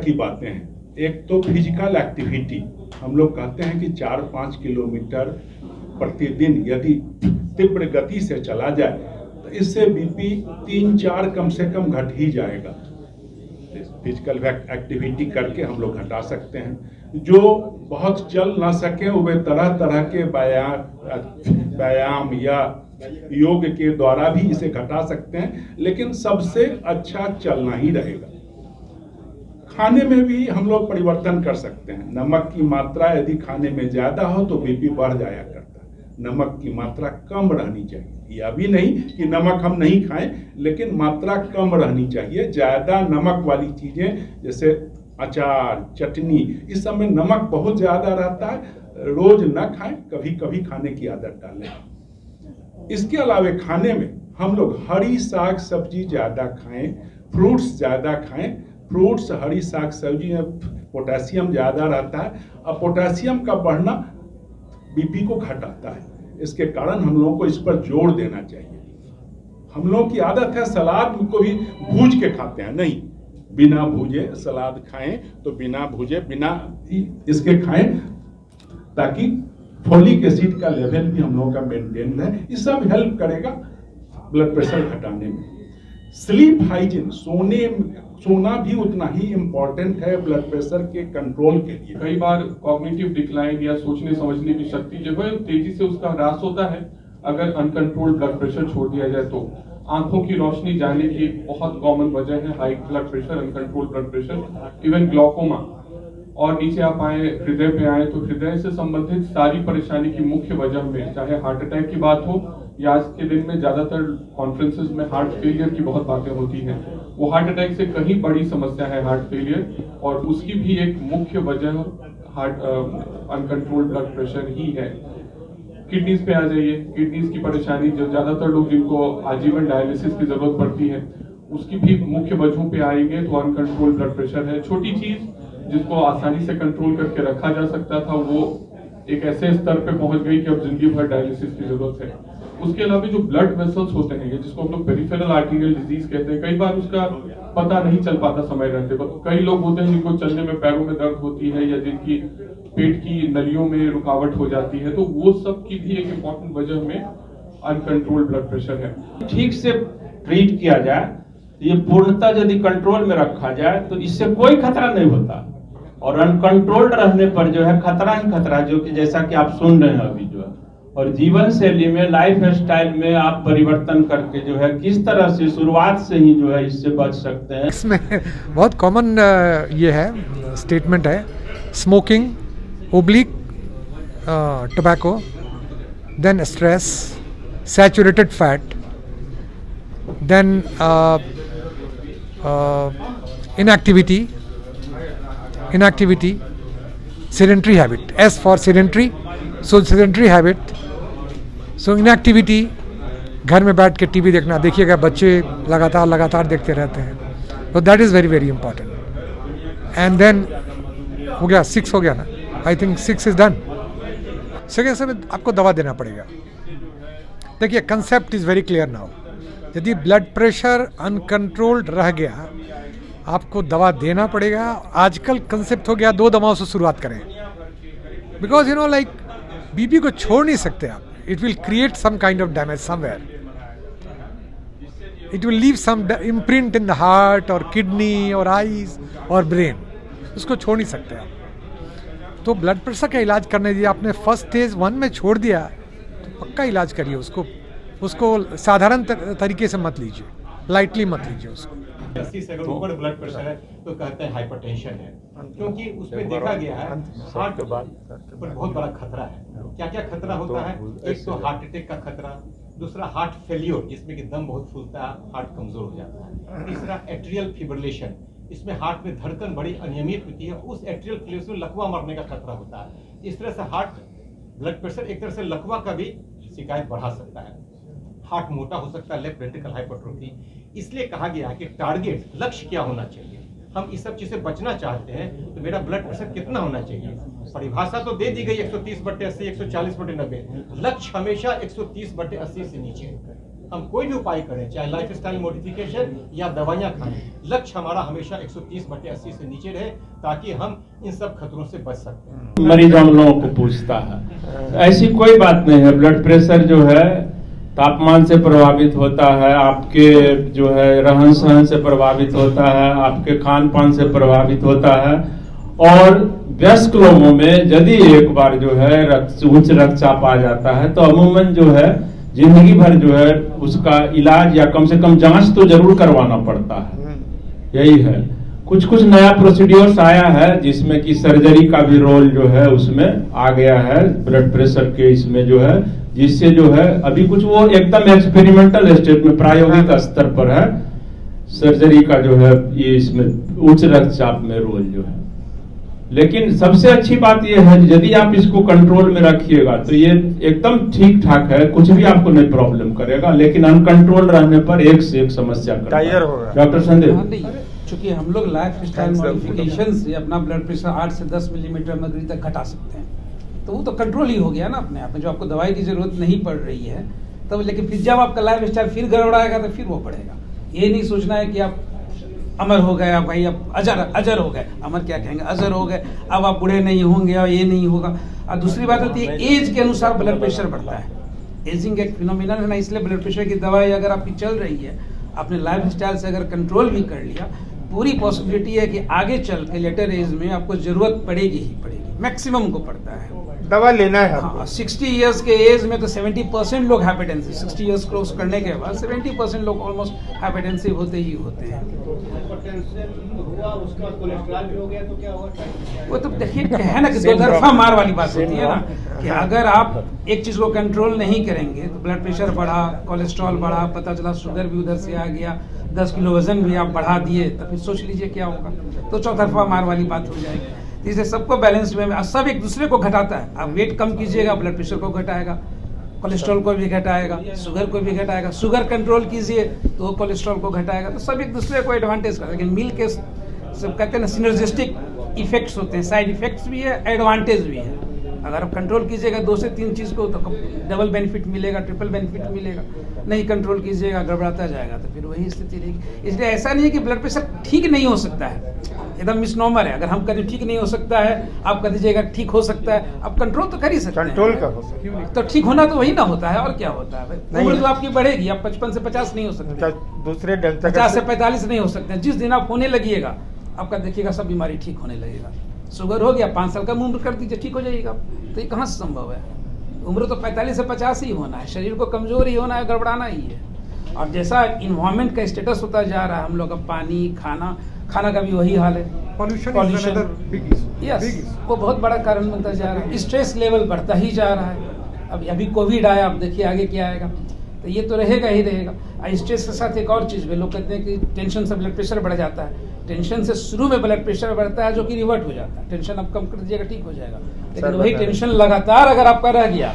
की बातें हैं। एक तो फिजिकल एक्टिविटी, हम लोग कहते हैं कि 4-5 किलोमीटर प्रतिदिन यदि तीव्र गति से चला जाए तो इससे बीपी 3-4 कम से कम घट ही जाएगा। फिजिकल एक्टिविटी करके हम लोग घटा सकते हैं। जो बहुत चल ना सके वे तरह तरह के व्यायाम या योग के द्वारा भी इसे घटा सकते हैं, लेकिन सबसे अच्छा चलना ही रहेगा। खाने में भी हम लोग परिवर्तन कर सकते हैं। नमक की मात्रा यदि खाने में ज्यादा हो तो बीपी बढ़ जाया करता है। नमक की मात्रा कम रहनी चाहिए। यह भी नहीं कि नमक हम नहीं खाएं, लेकिन मात्रा कम रहनी चाहिए। ज्यादा नमक वाली चीजें जैसे अचार, चटनी, इस सब में नमक बहुत ज्यादा रहता है। रोज न खाएं, कभी कभी खाने की आदत डालें। इसके अलावा खाने में हम लोग हरी साग सब्जी ज्यादा खाएं, फ्रूट्स ज्यादा खाएं। फ्रूट्स, हरी साग सब्जी में पोटेशियम ज्यादा रहता है और पोटेशियम का बढ़ना बीपी को घटाता है। इसके कारण हम लोगों को इस पर जोर देना चाहिए। हम लोगों की आदत है सलाद को भी भूज के खाते हैं, नहीं, बिना भूजे सलाद खाएं तो बिना भूजे बिना इसके खाएं, ताकि फोलिक एसिड का लेवल भी हम लोगों का मेंटेन रहे। ये सब हेल्प करेगा ब्लड प्रेशर घटाने में। स्लीप हाइजीन, सोना भी उतना ही इम्पोर्टेंट है ब्लड प्रेशर के कंट्रोल के लिए। कई बार कॉग्निटिव डिक्लाइन या सोचने समझने की शक्ति जो है तेजी से उसका ह्रास होता है अगर अनकंट्रोल्ड ब्लड प्रेशर छोड़ दिया जाए तो। आंखों की रोशनी जाने की एक बहुत कॉमन वजह है high blood pressure, uncontrolled blood pressure, even glaucoma. और नीचे आप आए, हृदय पे आए, तो हृदय से संबंधित सारी परेशानी की मुख्य वजह में चाहे हार्ट अटैक की बात हो या आज के दिन में ज्यादातर कॉन्फ्रेंसेस में हार्ट फेलियर की बहुत बातें होती हैं। वो हार्ट अटैक से कहीं बड़ी समस्या है हार्ट फेलियर, और उसकी भी एक मुख्य वजह हार्ट अनकंट्रोल्ड ब्लड प्रेशर ही है। किडनीज पे आ जाइए, किडनीज की परेशानी जो ज्यादातर लोग जिनको आजीवन डायलिसिस की जरूरत पड़ती है उसकी भी मुख्य वजहों पे आएंगे तो अनकंट्रोल्ड ब्लड प्रेशर है। छोटी चीज जिसको आसानी से कंट्रोल करके रखा जा सकता था वो एक ऐसे स्तर पे पहुंच गई कि अब जिंदगी भर डायलिसिस की जरूरत है। उसके अलावा जो ब्लड वेसल्स होते हैं जिसको हम लोग पेरिफेरल आर्टीरियल डिजीज कहते हैं, कई बार उसका पता नहीं चल पाता समय रहते। कई लोग होते हैं जिनको चलने में पैरों में दर्द होती है या जिनकी पेट की नलियों में रुकावट हो जाती है, तो वो सब की भी एक इम्पोर्टेंट वजह में अनकंट्रोल्ड ब्लड प्रेशर है। ठीक से ट्रीट किया जाए, ये पूर्णतः यदि कंट्रोल में रखा जाए तो इससे कोई खतरा नहीं होता। और अनकंट्रोल्ड रहने पर जो है खतरा ही खतरा, जो कि जैसा कि आप सुन रहे हैं अभी जो है। और जीवन शैली में, लाइफ स्टाइल में आप परिवर्तन करके जो है किस तरह से शुरुआत से ही जो है इससे बच सकते हैं। इसमें बहुत कॉमन ये है स्टेटमेंट है, smoking, oblique tobacco, then stress, saturated fat, then inactivity, sedentary habit. S for sedentary, so sedentary habit. So inactivity, घर में बैठ के टीवी देखना, देखिएगा बच्चे लगातार देखते रहते हैं, तो that is very very important. And then हो गया 6 हो गया ना, I think 6 is done. Second से आपको दवा देना पड़ेगा। देखिए concept is very clear now. यदि ब्लड प्रेशर अनकंट्रोल्ड रह गया आपको दवा देना पड़ेगा। आजकल कंसेप्ट हो गया 2 दवाओं से शुरुआत करें, because you know like BP को छोड़ नहीं सकते आप। It will create some kind of damage somewhere, it will leave some imprint in the heart और किडनी और आईज और ब्रेन, उसको छोड़ नहीं सकते आप। तो ब्लड प्रेशर का इलाज करने दिया आपने, फर्स्ट स्टेज 1 में छोड़ दिया तो पक्का इलाज करिए उसको साधारण तरीके से मत लीजिए, लाइटली मत लीजिए उसको। 80 से अगर ऊपर ब्लड प्रेशर है तो कहते हैं हाइपरटेंशन है, क्योंकि उसमें देखा गया है हार्ट पर बहुत बड़ा खतरा है। क्या क्या खतरा होता है? एक तो हार्ट अटैक का खतरा, दूसरा हार्ट फेल्योर जिसमें कि दम बहुत फूलता है, हार्ट कमजोर हो जाता है, तीसरा एट्रियल फिब्रिलेशन, इसमें हार्ट में धड़कन बड़ी अनियमित होती है, उस एट्रियल फिब्रिलेशन में लकवा मरने का खतरा होता है। इस तरह से हार्ट ब्लड प्रेशर एक तरह से लकवा का भी शिकायत बढ़ा सकता है। हार्ट मोटा हो सकता है, लेफ्ट वेंट्रिकल हाइपरट्रोफी। इसलिए कहा गया है कि टारगेट, लक्ष्य क्या होना चाहिए। हम इस सब चीज से बचना चाहते हैं तो मेरा ब्लड प्रेशर कितना होना चाहिए? परिभाषा तो दे दी गई 130/80, 140/90। लक्ष्य हमेशा 130/80 से नीचे। हम कोई भी उपाय करें, चाहे लाइफ स्टाइल मॉडिफिकेशन या दवाइयाँ खाएं, लक्ष्य हमारा हमेशा 130/80 से नीचे रहे, ताकि हम इन सब खतरों से बच सकते हैं। मरीज हम लोगों को पूछता है, ऐसी कोई बात नहीं है। ब्लड प्रेशर जो है तापमान से प्रभावित होता है, आपके जो है रहन सहन से प्रभावित होता है, आपके खान पान से प्रभावित होता है। और वयस्क लोगों में यदि एक बार जो है उच्च रक्तचाप आ जाता है तो अमूमन जो है जिंदगी भर जो है उसका इलाज या कम से कम जांच तो जरूर करवाना पड़ता है। यही है, कुछ कुछ नया प्रोसीड्योर्स आया है जिसमें कि सर्जरी का भी रोल जो है उसमें आ गया है ब्लड प्रेशर के इसमें जो है, जिससे जो है अभी कुछ वो एकदम एक्सपेरिमेंटल स्टेट में प्रायोगिक स्तर पर है सर्जरी का जो है ये इसमें उच्च रक्तचाप में रोल जो है। लेकिन सबसे अच्छी बात यह है यदि आप इसको कंट्रोल में रखिएगा तो ये एकदम ठीक ठाक है, कुछ भी आपको नहीं प्रॉब्लम करेगा। लेकिन अनकंट्रोल रहने पर एक से एक समस्या होगा। डॉक्टर संदीप, चूंकि हम लोग लाइफ स्टाइल मॉडिफिकेशन से अपना ब्लड प्रेशर 8 से 10 मिलीमीटर मर्करी तक घटा सकते हैं, तो वो तो कंट्रोल ही हो गया ना अपने आप में। जो आपको दवाई की जरूरत नहीं पड़ रही है तब, लेकिन फिर जब आपका लाइफ स्टाइल फिर गड़बड़ाएगा तो फिर वो बढ़ेगा। ये नहीं सोचना है कि आप अमर हो गए, आप भाई अब अजर हो गए, अमर क्या कहेंगे, अजर हो गए, अब आप बूढ़े नहीं होंगे और ये नहीं होगा। और दूसरी बात होती है एज के अनुसार ब्लड प्रेशर बढ़ता है। एजिंग एक फिनोमिना है ना, इसलिए ब्लड प्रेशर की दवाई अगर आपकी चल रही है, अपने लाइफ स्टाइल से अगर कंट्रोल भी कर लिया, पूरी पॉसिबिलिटी है कि आगे चल के लेटर एज में आपको जरूरत पड़ेगी ही पड़ेगी, मैक्सिमम को पड़ता है दवा लेना है। हाँ, 60 इयर्स के एज में तो 70% लोग हाइपरटेंसिव, 60 इयर्स क्रॉस करने के बाद 70% लोग ऑलमोस्ट हाइपरटेंसिव होते ही होते हैं। उसका कोलेस्ट्रॉल भी हो गया तो क्या होगा? वो तो देखिए है ना कि दो तरफा मार वाली बात होती है ना, कि अगर आप एक चीज को कंट्रोल नहीं करेंगे तो ब्लड प्रेशर बढ़ा, कोलेस्ट्रॉल बढ़ा, पता चला शुगर भी उधर से आ गया, 10 किलो वजन भी आप बढ़ा दिए, तो फिर सोच लीजिए क्या होगा। तो चौतरफा मार वाली बात हो जाएगी। इसलिए सबको बैलेंस में, सब एक दूसरे को घटाता है। आप वेट कम कीजिएगा, ब्लड प्रेशर को घटाएगा, कोलेस्ट्रॉल को भी घटाएगा, शुगर को भी घटाएगा। शुगर कंट्रोल कीजिए तो कोलेस्ट्रॉल को घटाएगा। तो सब एक दूसरे को एडवांटेज करता है। लेकिन मिल के सब कहते हैं ना, सिनर्जिस्टिक इफेक्ट्स होते हैं, साइड इफेक्ट्स भी है, एडवांटेज भी है। अगर आप कंट्रोल कीजिएगा 2 से 3 चीज को तो डबल बेनिफिट मिलेगा, ट्रिपल बेनिफिट मिलेगा। नहीं कंट्रोल कीजिएगा, गड़बड़ाता जाएगा, तो फिर वही स्थिति रहेगी। इसलिए ऐसा नहीं है कि ब्लड प्रेशर ठीक नहीं हो सकता है, एकदम मिसनोमर है। अगर हम कहें ठीक नहीं हो सकता है, आप कह दीजिएगा ठीक हो सकता है, आप कंट्रोल तो कर ही सकते हैं। कंट्रोल का हो सकता तो ठीक होना तो वही ना होता है, और क्या होता है। उम्र तो आपकी बढ़ेगी, आप 55 से 50 नहीं हो सकते, दूसरे ढंग 50 से 45 नहीं हो सकते। जिस दिन आप होने लगिएगा, आपका देखिएगा सब बीमारी ठीक होने लगेगा। शुगर हो गया, 5 साल का उम्र कर दीजिए, ठीक हो जाएगा। तो ये कहाँ से संभव है? उम्र तो 45 से 50 ही होना है, शरीर को कमजोर ही होना है, गड़बड़ाना ही है। और जैसा इन्वायरमेंट का स्टेटस होता जा रहा है, हम लोग का पानी, खाना का भी वही हाल है। पॉल्यूशन यस, वो बहुत बड़ा कारण बनता जा रहा है। स्ट्रेस लेवल बढ़ता ही जा रहा है। अभी कोविड आया, अब देखिए आगे क्या आएगा। तो ये तो रहेगा ही रहेगा। स्ट्रेस के साथ एक और चीज भी, लोग कहते हैं कि टेंशन से ब्लड प्रेशर बढ़ जाता है। टेंशन से शुरू में ब्लड प्रेशर बढ़ता है, जो कि रिवर्ट हो जाता है। टेंशन आप कम कर दीजिएगा, ठीक हो जाएगा। लेकिन वही टेंशन लगातार अगर आपका रह गया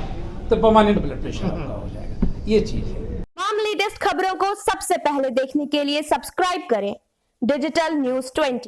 तो परमानेंट ब्लड प्रेशर आपका हो जाएगा। ये चीज है। तमाम लेटेस्ट खबरों को सबसे पहले देखने के लिए सब्सक्राइब करें डिजिटल न्यूज़ 20।